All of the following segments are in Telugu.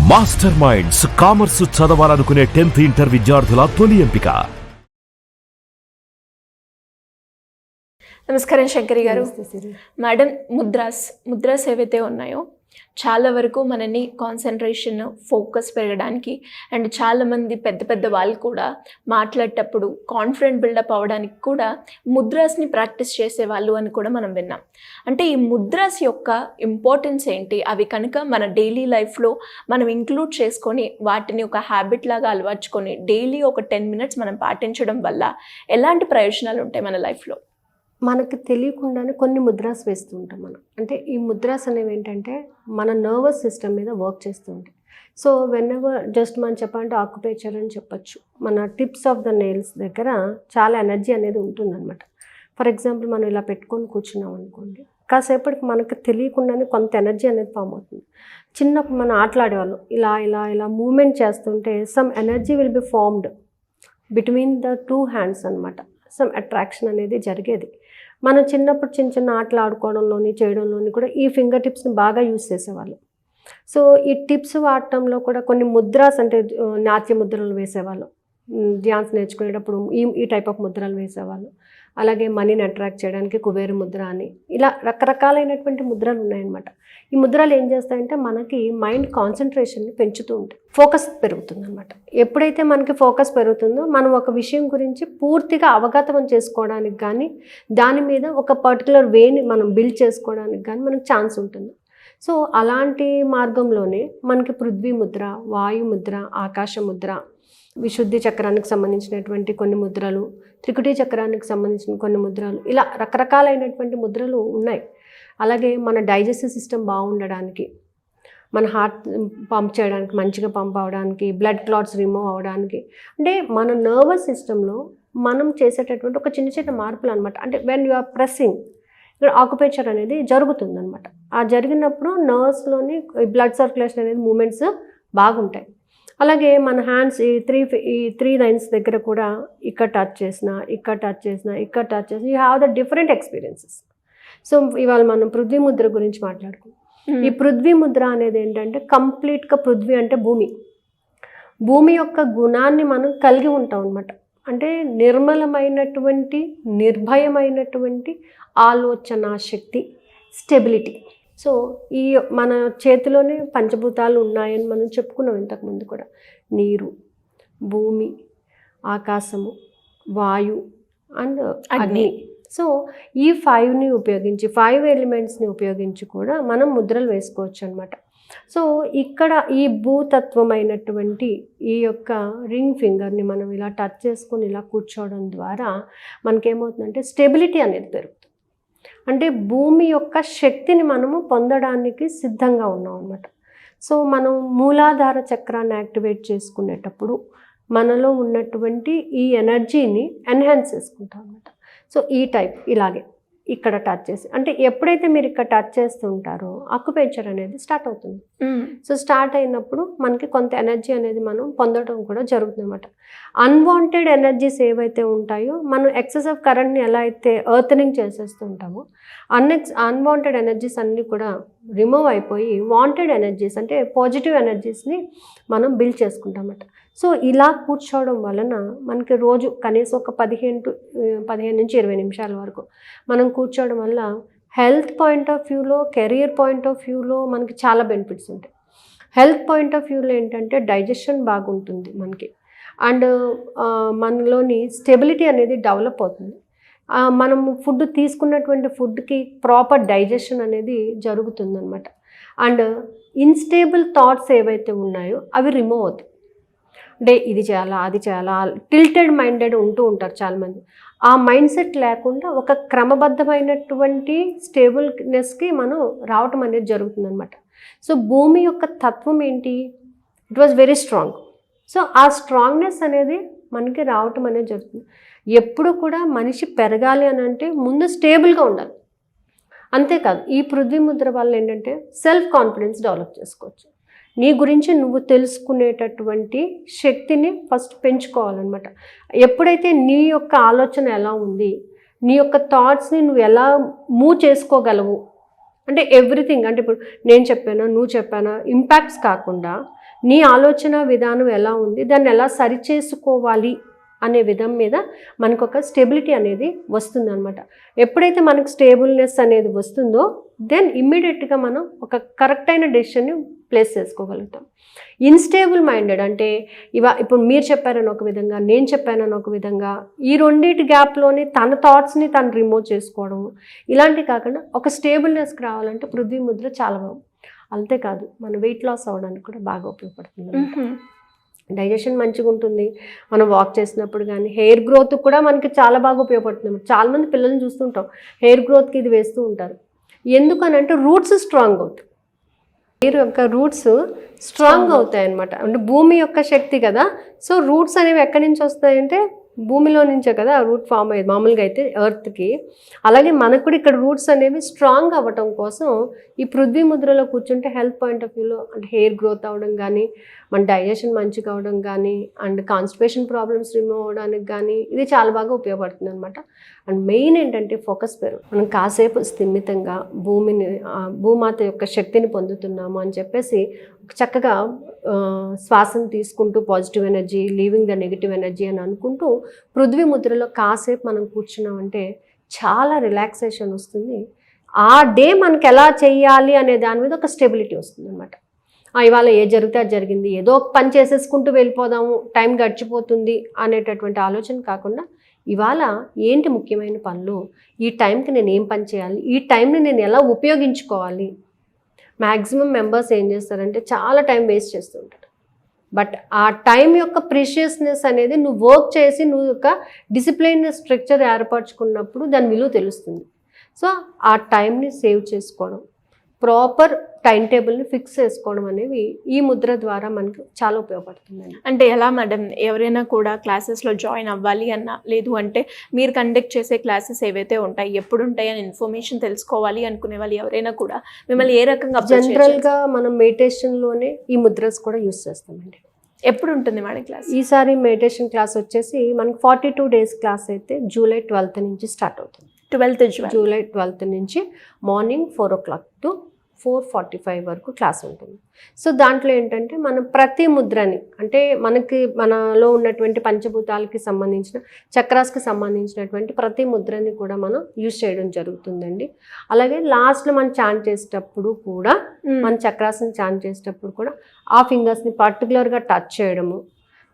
మాస్టర్ మైండ్స్ కామర్స్ చదవాలనుకునే 10th ఇంటర్ విద్యార్థుల తొలి ఎంపిక. నమస్కారం శంకరి గారు. మేడం, ముద్రాస్ ఏవైతే ఉన్నాయో చాలా వరకు మనని కాన్సన్ట్రేషన్, ఫోకస్ పెరగడానికి అండ్ చాలామంది పెద్ద పెద్ద వాళ్ళు కూడా మాట్లాడేటప్పుడు కాన్ఫిడెంట్ బిల్డప్ అవ్వడానికి కూడా ముద్రాస్ని ప్రాక్టీస్ చేసేవాళ్ళు అని కూడా మనం విన్నాం. అంటే ఈ ముద్రాస్ యొక్క ఇంపార్టెన్స్ ఏంటి? అవి కనుక మన డైలీ లైఫ్లో మనం ఇంక్లూడ్ చేసుకొని వాటిని ఒక హ్యాబిట్ లాగా అలవర్చుకొని డైలీ ఒక 10 minutes మనం పాటించడం వల్ల ఎలాంటి ప్రయోజనాలు ఉంటాయి మన లైఫ్లో? మనకు తెలియకుండానే కొన్ని ముద్రాస్ వేస్తూ ఉంటాం మనం. అంటే ఈ ముద్రాస్ అనేవి ఏంటంటే మన నర్వస్ సిస్టమ్ మీద వర్క్ చేస్తూ ఉంటాయి. సో వెన్ఎవర్ జస్ట్ మనం చెప్పాలంటే ఆక్యుపేచర్ అని చెప్పచ్చు. మన టిప్స్ ఆఫ్ ద నెయిల్స్ దగ్గర చాలా ఎనర్జీ అనేది ఉంటుందన్నమాట. ఫర్ ఎగ్జాంపుల్ మనం ఇలా పెట్టుకొని కూర్చున్నాం అనుకోండి, కాసేపటికి మనకు తెలియకుండానే కొంత ఎనర్జీ అనేది ఫామ్ అవుతుంది. చిన్నప్పుడు మనం ఆటలాడేవాళ్ళం, ఇలా ఇలా ఇలా మూమెంట్ చేస్తుంటే some energy will be formed between the 2 hands అనమాట. సమ్ అట్రాక్షన్ అనేది జరిగేది. మనం చిన్నప్పుడు చిన్న చిన్న ఆటలు ఆడుకోవడంలోని చేయడంలోని కూడా ఈ ఫింగర్ టిప్స్ని బాగా యూజ్ చేసేవాళ్ళం. సో ఈ టిప్స్ వాడటంలో కూడా కొన్ని ముద్రాస్ అంటే నాట్య ముద్రలు వేసేవాళ్ళం. డ్యాన్స్ నేర్చుకునేటప్పుడు ఈ టైప్ ఆఫ్ ముద్రలు వేసేవాళ్ళం. అలాగే మనీని అట్రాక్ట్ చేయడానికి కుబేర ముద్ర అని ఇలా రకరకాలైనటువంటి ముద్రలు ఉన్నాయన్నమాట. ఈ ముద్రలు ఏం చేస్తాయంటే మనకి మైండ్ కాన్సన్ట్రేషన్ని పెంచుతూ ఉంటాయి, ఫోకస్ పెరుగుతుంది అనమాట. ఎప్పుడైతే మనకి ఫోకస్ పెరుగుతుందో మనం ఒక విషయం గురించి పూర్తిగా అవగతం చేసుకోవడానికి కానీ దాని మీద ఒక పర్టికులర్ వేని మనం బిల్డ్ చేసుకోవడానికి కానీ మనకు ఛాన్స్ ఉంటుంది. సో అలాంటి మార్గంలోనే మనకి పృథ్వీ ముద్ర, వాయు ముద్ర, ఆకాశ ముద్ర, విశుద్ధి చక్రానికి సంబంధించినటువంటి కొన్ని ముద్రలు, త్రికుటి చక్రానికి సంబంధించిన కొన్ని ముద్రలు, ఇలా రకరకాలైనటువంటి ముద్రలు ఉన్నాయి. అలాగే మన డైజెస్టివ్ సిస్టమ్ బాగుండడానికి, మన హార్ట్ పంప్ చేయడానికి, మంచిగా పంప్ అవ్వడానికి, బ్లడ్ క్లాట్స్ రిమూవ్ అవ్వడానికి, అంటే మన నర్వస్ సిస్టంలో మనం చేసేటటువంటి ఒక చిన్న చిన్న మార్పులు అనమాట. అంటే వెన్ యు ఆర్ ప్రెస్సింగ్, ఇక్కడ ఆక్యుపేచర్ అనేది జరుగుతుందనమాట. ఆ జరిగినప్పుడు నర్వ్స్లోని బ్లడ్ సర్క్యులేషన్ అనేది మూమెంట్స్ బాగుంటాయి. అలాగే మన హ్యాండ్స్ ఈ త్రీ లైన్స్ దగ్గర కూడా ఇక్కడ టచ్ చేసిన, ఇక్కడ టచ్ చేసిన, ఇక్కడ టచ్ చేసిన, you have the different experiences. So ఇవాళ మనం పృథ్వీ ముద్ర గురించి మాట్లాడుకుంటాం. ఈ పృథ్వీ ముద్ర అనేది ఏంటంటే కంప్లీట్గా పృథ్వీ అంటే భూమి యొక్క గుణాన్ని మనం కలిగి ఉంటాం అనమాట. అంటే నిర్మలమైనటువంటి, నిర్భయమైనటువంటి ఆలోచన శక్తి, స్టెబిలిటీ. సో ఈ మన చేతిలోనే పంచభూతాలు ఉన్నాయని మనం చెప్పుకున్నాం ఇంతకుముందు కూడా. నీరు, భూమి, ఆకాశము, వాయు అండ్ అగ్ని. సో ఈ 5ని ఉపయోగించి, 5 ఎలిమెంట్స్ని ఉపయోగించి కూడా మనం ముద్రలు వేసుకోవచ్చు అనమాట. సో ఇక్కడ ఈ భూతత్వమైనటువంటి ఈ యొక్క రింగ్ ఫింగర్ని మనం ఇలా టచ్ చేసుకొని ఇలా కూర్చోవడం ద్వారా మనకేమవుతుందంటే స్టెబిలిటీ అనేది పెరుగుతుంది. అంటే భూమి యొక్క శక్తిని మనము పొందడానికి సిద్ధంగా ఉన్నాం అన్నమాట. సో మనం మూలాధార చక్రాన్ని యాక్టివేట్ చేసుకునేటప్పుడు మనలో ఉన్నటువంటి ఈ ఎనర్జీని ఎన్హాన్స్ చేసుకుంటాం అన్నమాట. సో ఈ టైప్ ఇలాగే ఇక్కడ టచ్ చేసి, అంటే ఎప్పుడైతే మీరు ఇక్కడ టచ్ చేస్తుంటారో అక్యుపేచర్ అనేది స్టార్ట్ అవుతుంది. సో స్టార్ట్ అయినప్పుడు మనకి కొంత ఎనర్జీ అనేది మనం పొందడం కూడా జరుగుతుంది అనమాట. అన్వాంటెడ్ ఎనర్జీస్ ఏవైతే ఉంటాయో, మనం ఎక్సెస్ ఆఫ్ కరెంట్ని ఎలా అయితే ఎర్తనింగ్ చేసేస్తూ ఉంటామో అన్వాంటెడ్ ఎనర్జీస్ అన్నీ కూడా రిమూవ్ అయిపోయి వాంటెడ్ ఎనర్జీస్ అంటే పాజిటివ్ ఎనర్జీస్ని మనం బిల్డ్ చేసుకుంటామన్నమాట. సో ఇలా కూర్చోవడం వలన మనకి రోజు కనీసం ఒక 15 నుంచి 20 నిమిషాల వరకు మనం కూర్చోవడం వల్ల హెల్త్ పాయింట్ ఆఫ్ వ్యూలో, కెరియర్ పాయింట్ ఆఫ్ వ్యూలో మనకి చాలా బెనిఫిట్స్ ఉంటాయి. హెల్త్ పాయింట్ ఆఫ్ వ్యూలో ఏంటంటే డైజెషన్ బాగుంటుంది మనకి, అండ్ మనలోని స్టెబిలిటీ అనేది డెవలప్ అవుతుంది. మనం ఫుడ్ తీసుకున్నటువంటి ఫుడ్కి ప్రాపర్ డైజెషన్ అనేది జరుగుతుందన్నమాట. అండ్ ఇన్స్టేబుల్ థాట్స్ ఏవైతే ఉన్నాయో అవి రిమూవ్ అవుతాయి. అంటే ఇది చేయాలా, అది చేయాలా, టిల్టెడ్ మైండెడ్ ఉంటూ ఉంటారు చాలామంది. ఆ మైండ్ సెట్ లేకుండా ఒక క్రమబద్ధమైనటువంటి స్టేబుల్నెస్కి మనం రావటం అనేది జరుగుతుందన్నమాట. సో భూమి యొక్క తత్వం ఏంటి? It was very strong. So ఆ స్ట్రాంగ్నెస్ అనేది మనకి రావటం అనేది జరుగుతుంది. ఎప్పుడు కూడా మనిషి పెరగాలి అని అంటే ముందు స్టేబుల్గా ఉండాలి. అంతేకాదు ఈ పృథ్వీ ముద్ర వల్ల ఏంటంటే సెల్ఫ్ కాన్ఫిడెన్స్ డెవలప్ చేసుకోవచ్చు. నీ గురించి నువ్వు తెలుసుకునేటటువంటి శక్తిని ఫస్ట్ పెంచుకోవాలన్నమాట. ఎప్పుడైతే నీ యొక్క ఆలోచన ఎలా ఉంది, నీ యొక్క థాట్స్ని నువ్వు ఎలా మూవ్ చేసుకోగలవు, అంటే ఎవ్రీథింగ్, అంటే ఇప్పుడు నేను చెప్పానా నువ్వు చెప్పానా ఇంపాక్ట్స్ కాకుండా నీ ఆలోచన విధానం ఎలా ఉంది, దాన్ని ఎలా సరిచేసుకోవాలి అనే విధం మీద మనకు ఒక స్టెబిలిటీ అనేది వస్తుందన్నమాట. ఎప్పుడైతే మనకు స్టేబుల్నెస్ అనేది వస్తుందో దెన్ ఇమ్మీడియట్గా మనం ఒక కరెక్ట్ అయిన డెసిషన్ని ప్లేస్ చేసుకోగలుగుతాం. ఇన్స్టేబుల్ మైండెడ్ అంటే ఇప్పుడు మీరు చెప్పారని ఒక విధంగా, నేను చెప్పానని ఒక విధంగా, ఈ రెండింటి గ్యాప్లోనే తన థాట్స్ని తను రిమూవ్ చేసుకోవడం, ఇలాంటివి కాకుండా ఒక స్టేబుల్నెస్కి రావాలంటే పృథ్వీ ముద్ర చాలా బాగుంది. అంతేకాదు మన వెయిట్ లాస్ అవ్వడానికి కూడా బాగా ఉపయోగపడుతుంది. డైజెషన్ మంచిగా ఉంటుంది, మనం వాక్ చేసినప్పుడు కానీ. హెయిర్ గ్రోత్ కూడా మనకి చాలా బాగా ఉపయోగపడుతుంది. చాలామంది పిల్లల్ని చూస్తుంటాం హెయిర్ గ్రోత్కి ఇది వేస్తూ ఉంటారు. ఎందుకనంటే రూట్స్ స్ట్రాంగ్ అవుతాయి, హెయిర్ యొక్క రూట్స్ స్ట్రాంగ్ అవుతాయి అన్నమాట. అంటే భూమి యొక్క శక్తి కదా. సో రూట్స్ అనేవి ఎక్కడి నుంచి వస్తాయంటే భూమిలో నుంచే కదా రూట్ ఫామ్ అయ్యేది మామూలుగా అయితే ఎర్త్కి. అలాగే మనకు కూడా ఇక్కడ రూట్స్ అనేవి స్ట్రాంగ్ అవ్వటం కోసం ఈ పృథ్వీ ముద్రలో కూర్చుంటే హెల్త్ పాయింట్ ఆఫ్ వ్యూలో అంటే హెయిర్ గ్రోత్ అవ్వడం కానీ, మన డైజెషన్ మంచిగా అవడం కానీ, అండ్ కాన్స్టిపేషన్ ప్రాబ్లమ్స్ రిమూవ్ అవ్వడానికి కానీ ఇది చాలా బాగా ఉపయోగపడుతుంది అనమాట. అండ్ మెయిన్ ఏంటంటే ఫోకస్ పెరుగు. మనం కాసేపు స్థిమితంగా భూమాత యొక్క శక్తిని పొందుతున్నాము అని చెప్పేసి చక్కగా శ్వాసను తీసుకుంటూ positive energy, leaving the negative energy అని అనుకుంటూ పృథ్వీ ముద్రలో కాసేపు మనం కూర్చున్నామంటే చాలా రిలాక్సేషన్ వస్తుంది. ఆ డే మనకి ఎలా చేయాలి అనే దాని మీద ఒక స్టెబిలిటీ వస్తుంది అనమాట. ఇవాళ ఏ జరిగితే అది జరిగింది, ఏదో ఒక పని చేసేసుకుంటూ వెళ్ళిపోదాము, టైం గడిచిపోతుంది అనేటటువంటి ఆలోచన కాకుండా ఇవాళ ఏంటి ముఖ్యమైన పనులు, ఈ టైంకి నేను ఏం పని చేయాలి, ఈ టైంని నేను ఎలా ఉపయోగించుకోవాలి. మ్యాక్సిమం మెంబర్స్ ఏం చేస్తారంటే చాలా టైం వేస్ట్ చేస్తూ ఉంటారు. బట్ ఆ టైం యొక్క ప్రీషియస్నెస్ అనేది నువ్వు వర్క్ చేసి నువ్వు ఒక డిసిప్లైన్ స్ట్రక్చర్ ఏర్పరచుకున్నప్పుడు దాని విలువ తెలుస్తుంది. సో ఆ టైంని సేవ్ చేసుకోవడం, ప్రాపర్ టైం టేబుల్ని ఫిక్స్ చేసుకోవడం అనేవి ఈ ముద్ర ద్వారా మనకు చాలా ఉపయోగపడుతుందండి. అంటే ఎలా మేడం, ఎవరైనా కూడా క్లాసెస్లో జాయిన్ అవ్వాలి అన్నా, లేదు అంటే మీరు కండక్ట్ చేసే క్లాసెస్ ఏవైతే ఉంటాయి, ఎప్పుడు ఉంటాయి అని ఇన్ఫర్మేషన్ తెలుసుకోవాలి అనుకునే వాళ్ళు ఎవరైనా కూడా మిమ్మల్ని ఏ రకంగా? జనరల్గా మనం మెడిటేషన్లోనే ఈ ముద్రస్ కూడా యూస్ చేస్తామండి. ఎప్పుడు ఉంటుంది మేడం క్లాస్? ఈసారి మెడిటేషన్ క్లాస్ వచ్చేసి మనకు 42 days క్లాస్ అయితే జూలై 12th నుంచి స్టార్ట్ అవుతుంది. జూలై 12th నుంచి మార్నింగ్ 4 o'clock to 4:45 వరకు క్లాస్ ఉంటుంది. సో దాంట్లో ఏంటంటే మనం ప్రతి ముద్రని అంటే మనలో ఉన్నటువంటి పంచభూతాలకి సంబంధించిన చక్రాస్కి సంబంధించినటువంటి ప్రతి ముద్రని కూడా మనం యూజ్ చేయడం జరుగుతుందండి. అలాగే లాస్ట్లో మనం చాంట్ చేసేటప్పుడు కూడా మన చక్రాస్ని చాంట్ చేసేటప్పుడు కూడా ఆ ఫింగర్స్ని పర్టికులర్గా టచ్ చేయడము,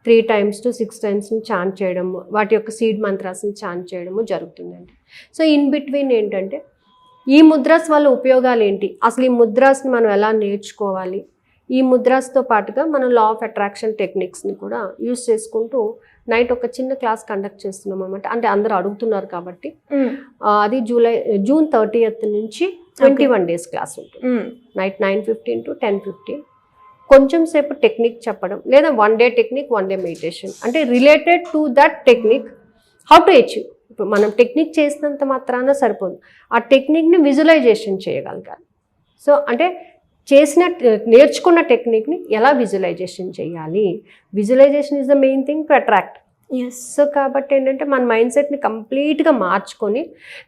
3 times to 6 times చాంట్ చేయడము, వాటి యొక్క సీడ్ మంత్రాస్ని చాంట్ చేయడము జరుగుతుందండి. సో ఇన్ బిట్వీన్ ఏంటంటే ఈ ముద్రాస్ వల్ల ఉపయోగాలు ఏంటి, అసలు ఈ ముద్రాస్ని మనం ఎలా నేర్చుకోవాలి, ఈ ముద్రాస్తో పాటుగా మనం లా ఆఫ్ అట్రాక్షన్ టెక్నిక్స్ని కూడా యూజ్ చేసుకుంటూ నైట్ ఒక చిన్న క్లాస్ కండక్ట్ చేస్తున్నాం అనమాట. అంటే అందరూ అడుగుతున్నారు కాబట్టి అది జూన్ 30th నుంచి 21 days క్లాస్ ఉంటుంది. నైట్ 9:15 to 10:15 కొంచెం సేపు టెక్నిక్ చెప్పడం, లేదా 1 day టెక్నిక్ 1 day మెడిటేషన్, అంటే related to that technique how to achieve. ఇప్పుడు మనం టెక్నిక్ చేసినంత మాత్రాన సరిపోదు, ఆ టెక్నిక్ని విజువలైజేషన్ చేయగలగాలి. సో అంటే నేర్చుకున్న టెక్నిక్ని ఎలా విజువలైజేషన్ చేయాలి. Visualisation is the main thing to attract. So కాబట్టి ఏంటంటే మన మైండ్ సెట్ని కంప్లీట్గా మార్చుకొని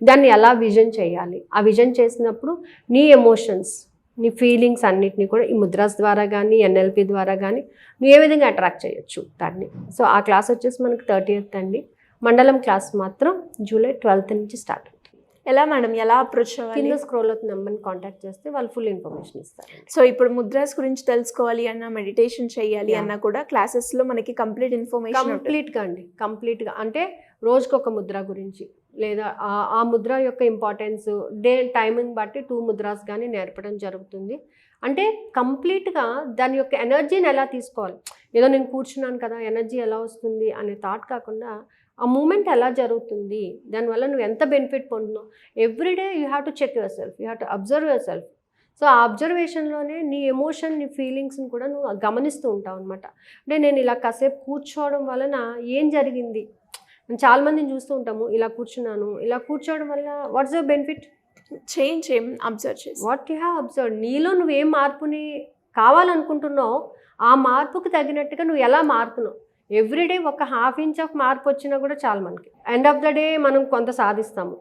దాన్ని ఎలా విజన్ చేయాలి. ఆ విజన్ చేసినప్పుడు నీ ఎమోషన్స్, నీ ఫీలింగ్స్ అన్నిటిని కూడా ఈ ముద్రాస్ ద్వారా కానీ NLP ద్వారా కానీ నువ్వు ఏ విధంగా అట్రాక్ట్ చేయొచ్చు దాన్ని. సో ఆ క్లాస్ వచ్చేసి మనకు 30th అండి. మండలం క్లాస్ మాత్రం జూలై 12th నుంచి స్టార్ట్ అవుతుంది. ఎలా మేడం, ఎలా అప్రోచ్ అవ్వాలి? కింద స్క్రోల్ అవుతున్న నెంబర్ని కాంటాక్ట్ చేస్తే వాళ్ళు ఫుల్ ఇన్ఫర్మేషన్ ఇస్తారు. సో ఇప్పుడు ముద్రాస్ గురించి తెలుసుకోవాలి అన్నా, మెడిటేషన్ చేయాలి అన్నా కూడా క్లాసెస్లో మనకి కంప్లీట్ ఇన్ఫర్మేషన్ కంప్లీట్గా అంటే రోజుకి ఒక ముద్ర గురించి, లేదా ఆ ముద్ర యొక్క ఇంపార్టెన్స్, టైమింగ్ బట్టి 2 ముద్రాస్ కానీ నేర్పడం జరుగుతుంది. అంటే కంప్లీట్గా దాని యొక్క ఎనర్జీని ఎలా తీసుకోవాలి, ఏదో నేను కూర్చున్నాను కదా ఎనర్జీ ఎలా వస్తుంది అనే థాట్ కాకుండా ఆ మూమెంట్ ఎలా జరుగుతుంది, దానివల్ల నువ్వు ఎంత బెనిఫిట్ పొందుతున్నావు. Everyday you have to check yourself, you have to observe yourself. So ఆ అబ్జర్వేషన్లోనే నీ ఎమోషన్, నీ ఫీలింగ్స్ని కూడా నువ్వు గమనిస్తూ ఉంటావు అనమాట. అంటే నేను ఇలా కాసేపు కూర్చోవడం వలన ఏం జరిగింది, చాలామందిని చూస్తూ ఉంటాము, ఇలా కూర్చోవడం వల్ల వాట్స్ యువర్ బెనిఫిట్, చేంజ్ ఏం అబ్జర్వ్ చేసి వాట్ యూ హ్యావ్ అబ్జర్వ్. నీలో నువ్వేం మార్పుని కావాలనుకుంటున్నావు, ఆ మార్పుకు తగినట్టుగా నువ్వు ఎలా మారుతున్నావు. ఎవ్రీడే ఒక 1/2 inch ఆఫ్ మార్పు వచ్చినా కూడా చాలా మనకి ఎండ్ ఆఫ్ ద డే మనం కొంత సాధిస్తాము.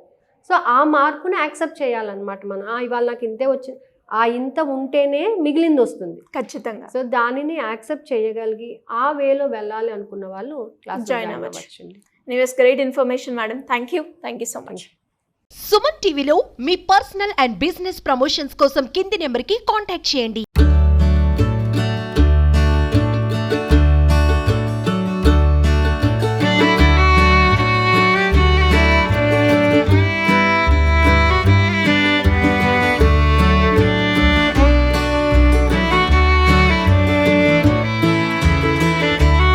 సో ఆ మార్పుని యాక్సెప్ట్ చేయాలన్నమాట మనం. ఇవాళ నాకు ఇంతే వచ్చింది, ఆ ఇంత ఉంటేనే మిగిలింది వస్తుంది. ఖచ్చితంగా సో దానిని యాక్సెప్ట్ చేయగలిగి ఆ వేలో వెళ్ళాలి అనుకున్న వాళ్ళు క్లాస్ జాయిన్ అవ్వచ్చు. నీవేస్ great information madam. Thank you so much. Suman టీవీలో మీ పర్సనల్ అండ్ బిజినెస్ ప్రమోషన్స్ కోసం కింది నెంబర్కి కాంటాక్ట్ చేయండి.